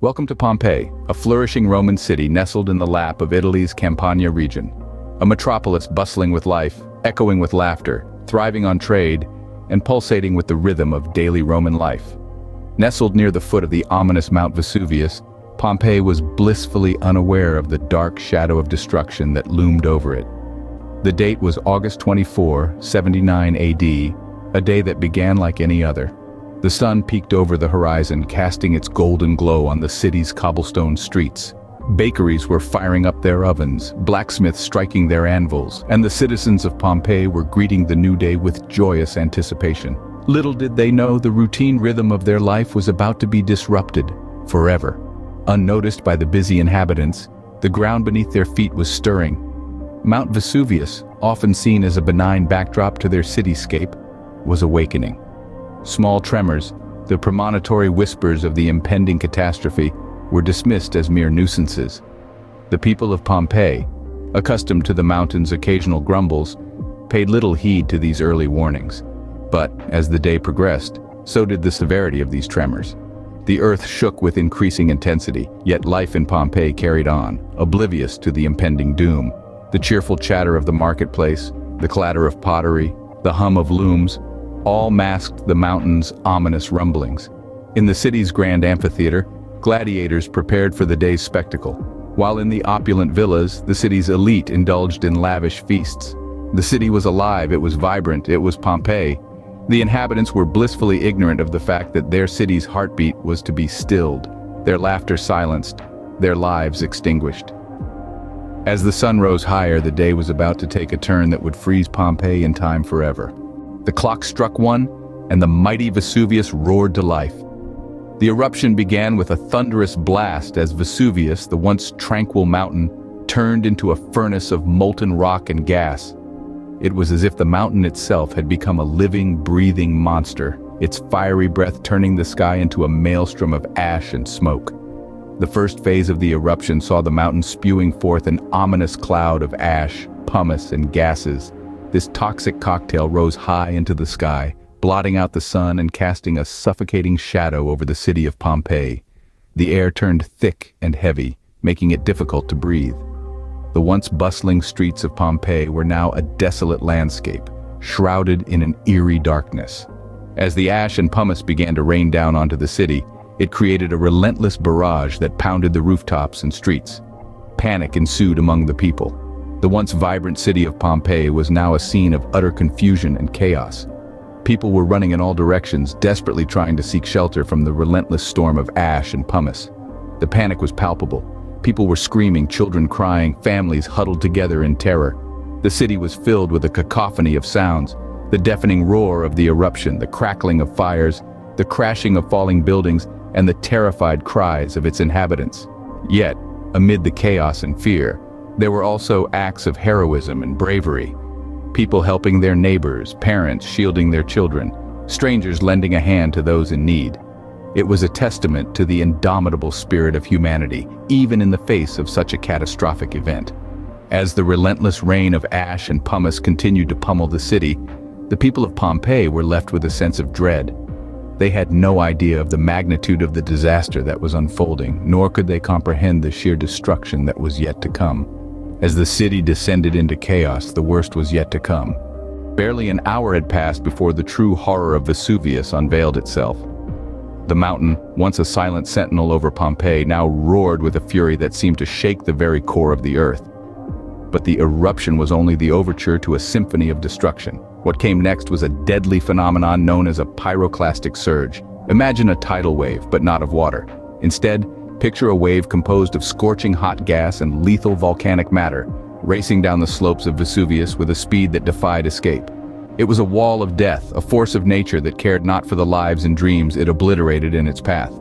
Welcome to Pompeii, a flourishing Roman city nestled in the lap of Italy's Campania region. A metropolis bustling with life, echoing with laughter, thriving on trade, and pulsating with the rhythm of daily Roman life. Nestled near the foot of the ominous Mount Vesuvius, Pompeii was blissfully unaware of the dark shadow of destruction that loomed over it. The date was August 24, 79 AD, a day that began like any other. The sun peeked over the horizon, casting its golden glow on the city's cobblestone streets. Bakeries were firing up their ovens, blacksmiths striking their anvils, and the citizens of Pompeii were greeting the new day with joyous anticipation. Little did they know the routine rhythm of their life was about to be disrupted forever. Unnoticed by the busy inhabitants, the ground beneath their feet was stirring. Mount Vesuvius, often seen as a benign backdrop to their cityscape, was awakening. Small tremors, the premonitory whispers of the impending catastrophe, were dismissed as mere nuisances. The people of Pompeii, accustomed to the mountain's occasional grumbles, paid little heed to these early warnings. But, as the day progressed, so did the severity of these tremors. The earth shook with increasing intensity, yet life in Pompeii carried on, oblivious to the impending doom. The cheerful chatter of the marketplace, the clatter of pottery, the hum of looms, all masked the mountain's ominous rumblings. In the city's grand amphitheater, gladiators prepared for the day's spectacle, while in the opulent villas, the city's elite indulged in lavish feasts. The city was alive, it was vibrant, it was Pompeii. The inhabitants were blissfully ignorant of the fact that their city's heartbeat was to be stilled, their laughter silenced, their lives extinguished. As the sun rose higher, the day was about to take a turn that would freeze Pompeii in time forever. The clock struck 1, and the mighty Vesuvius roared to life. The eruption began with a thunderous blast as Vesuvius, the once tranquil mountain, turned into a furnace of molten rock and gas. It was as if the mountain itself had become a living, breathing monster, its fiery breath turning the sky into a maelstrom of ash and smoke. The first phase of the eruption saw the mountain spewing forth an ominous cloud of ash, pumice, and gases. This toxic cocktail rose high into the sky, blotting out the sun and casting a suffocating shadow over the city of Pompeii. The air turned thick and heavy, making it difficult to breathe. The once bustling streets of Pompeii were now a desolate landscape, shrouded in an eerie darkness. As the ash and pumice began to rain down onto the city, it created a relentless barrage that pounded the rooftops and streets. Panic ensued among the people. The once vibrant city of Pompeii was now a scene of utter confusion and chaos. People were running in all directions, desperately trying to seek shelter from the relentless storm of ash and pumice. The panic was palpable. People were screaming, children crying, families huddled together in terror. The city was filled with a cacophony of sounds, the deafening roar of the eruption, the crackling of fires, the crashing of falling buildings, and the terrified cries of its inhabitants. Yet, amid the chaos and fear, there were also acts of heroism and bravery. People helping their neighbors, parents shielding their children, strangers lending a hand to those in need. It was a testament to the indomitable spirit of humanity, even in the face of such a catastrophic event. As the relentless rain of ash and pumice continued to pummel the city, the people of Pompeii were left with a sense of dread. They had no idea of the magnitude of the disaster that was unfolding, nor could they comprehend the sheer destruction that was yet to come. As the city descended into chaos, the worst was yet to come. Barely an hour had passed before the true horror of Vesuvius unveiled itself. The mountain, once a silent sentinel over Pompeii, now roared with a fury that seemed to shake the very core of the earth. But the eruption was only the overture to a symphony of destruction. What came next was a deadly phenomenon known as a pyroclastic surge. Imagine a tidal wave, but not of water. Instead, picture a wave composed of scorching hot gas and lethal volcanic matter, racing down the slopes of Vesuvius with a speed that defied escape. It was a wall of death, a force of nature that cared not for the lives and dreams it obliterated in its path.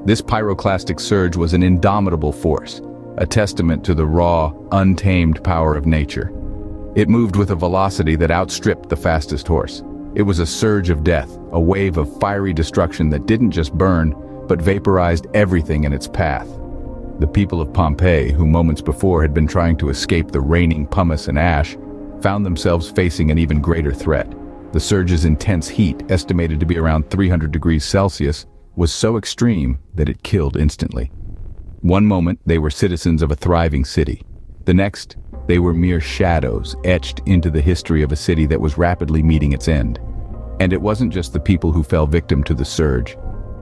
This pyroclastic surge was an indomitable force, a testament to the raw, untamed power of nature. It moved with a velocity that outstripped the fastest horse. It was a surge of death, a wave of fiery destruction that didn't just burn, but vaporized everything in its path. The people of Pompeii, who moments before had been trying to escape the raining pumice and ash, found themselves facing an even greater threat. The surge's intense heat, estimated to be around 300 degrees Celsius, was so extreme that it killed instantly. One moment, they were citizens of a thriving city. The next, they were mere shadows etched into the history of a city that was rapidly meeting its end. And it wasn't just the people who fell victim to the surge.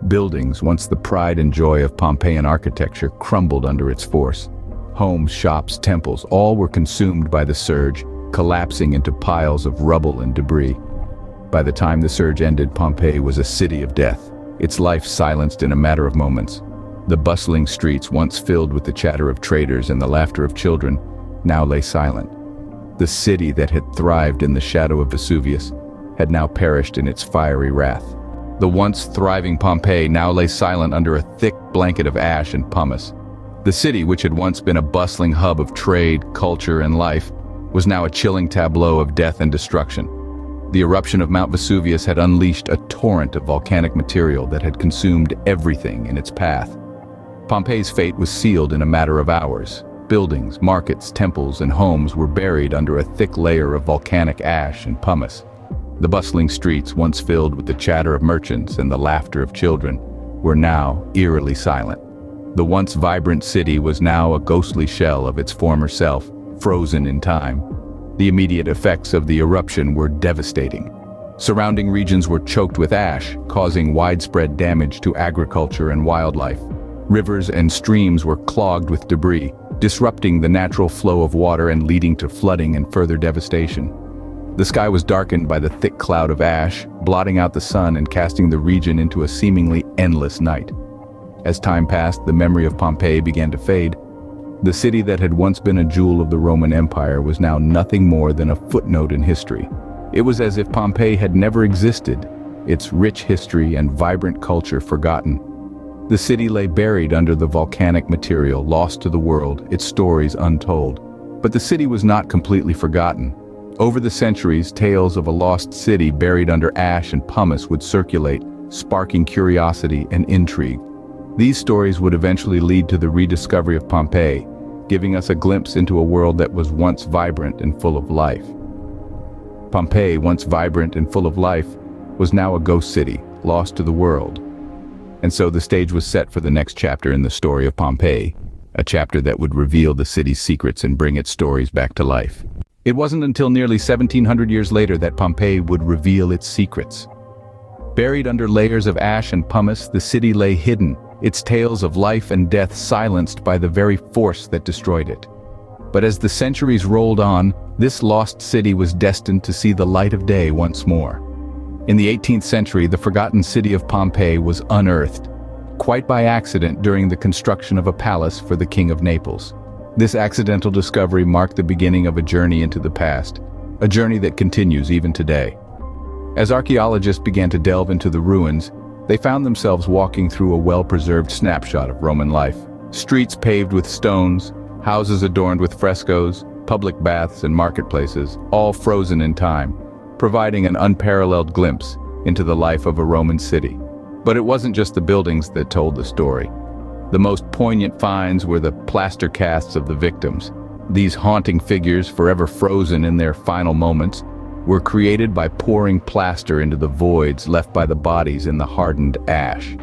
Buildings, once the pride and joy of Pompeian architecture, crumbled under its force. Homes, shops, temples, all were consumed by the surge, collapsing into piles of rubble and debris. By the time the surge ended, Pompeii was a city of death, its life silenced in a matter of moments. The bustling streets, once filled with the chatter of traders and the laughter of children, now lay silent. The city that had thrived in the shadow of Vesuvius had now perished in its fiery wrath. The once thriving Pompeii now lay silent under a thick blanket of ash and pumice. The city, which had once been a bustling hub of trade, culture, and life, was now a chilling tableau of death and destruction. The eruption of Mount Vesuvius had unleashed a torrent of volcanic material that had consumed everything in its path. Pompeii's fate was sealed in a matter of hours. Buildings, markets, temples, and homes were buried under a thick layer of volcanic ash and pumice. The bustling streets, once filled with the chatter of merchants and the laughter of children, were now eerily silent. The once vibrant city was now a ghostly shell of its former self, frozen in time. The immediate effects of the eruption were devastating. Surrounding regions were choked with ash, causing widespread damage to agriculture and wildlife. Rivers and streams were clogged with debris, disrupting the natural flow of water and leading to flooding and further devastation. The sky was darkened by the thick cloud of ash, blotting out the sun and casting the region into a seemingly endless night. As time passed, the memory of Pompeii began to fade. The city that had once been a jewel of the Roman Empire was now nothing more than a footnote in history. It was as if Pompeii had never existed, its rich history and vibrant culture forgotten. The city lay buried under the volcanic material, lost to the world, its stories untold. But the city was not completely forgotten. Over the centuries, tales of a lost city buried under ash and pumice would circulate, sparking curiosity and intrigue. These stories would eventually lead to the rediscovery of Pompeii, giving us a glimpse into a world that was once vibrant and full of life. Pompeii, once vibrant and full of life, was now a ghost city, lost to the world. And so the stage was set for the next chapter in the story of Pompeii, a chapter that would reveal the city's secrets and bring its stories back to life. It wasn't until nearly 1700 years later that Pompeii would reveal its secrets. Buried under layers of ash and pumice, the city lay hidden, its tales of life and death silenced by the very force that destroyed it. But as the centuries rolled on, this lost city was destined to see the light of day once more. In the 18th century, the forgotten city of Pompeii was unearthed, quite by accident during the construction of a palace for the King of Naples. This accidental discovery marked the beginning of a journey into the past, a journey that continues even today. As archaeologists began to delve into the ruins, they found themselves walking through a well-preserved snapshot of Roman life. Streets paved with stones, houses adorned with frescoes, public baths and marketplaces, all frozen in time, providing an unparalleled glimpse into the life of a Roman city. But it wasn't just the buildings that told the story. The most poignant finds were the plaster casts of the victims. These haunting figures, forever frozen in their final moments, were created by pouring plaster into the voids left by the bodies in the hardened ash.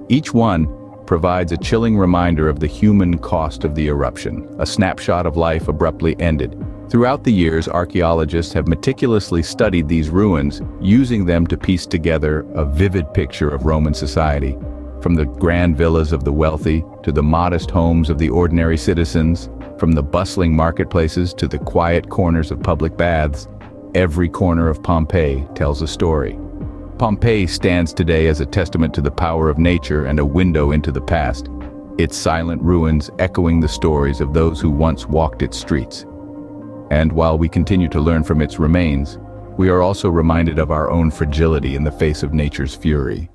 Each one provides a chilling reminder of the human cost of the eruption, a snapshot of life abruptly ended. Throughout the years, archaeologists have meticulously studied these ruins, using them to piece together a vivid picture of Roman society. From the grand villas of the wealthy to the modest homes of the ordinary citizens, from the bustling marketplaces to the quiet corners of public baths, every corner of Pompeii tells a story. Pompeii stands today as a testament to the power of nature and a window into the past, its silent ruins echoing the stories of those who once walked its streets. And while we continue to learn from its remains, we are also reminded of our own fragility in the face of nature's fury.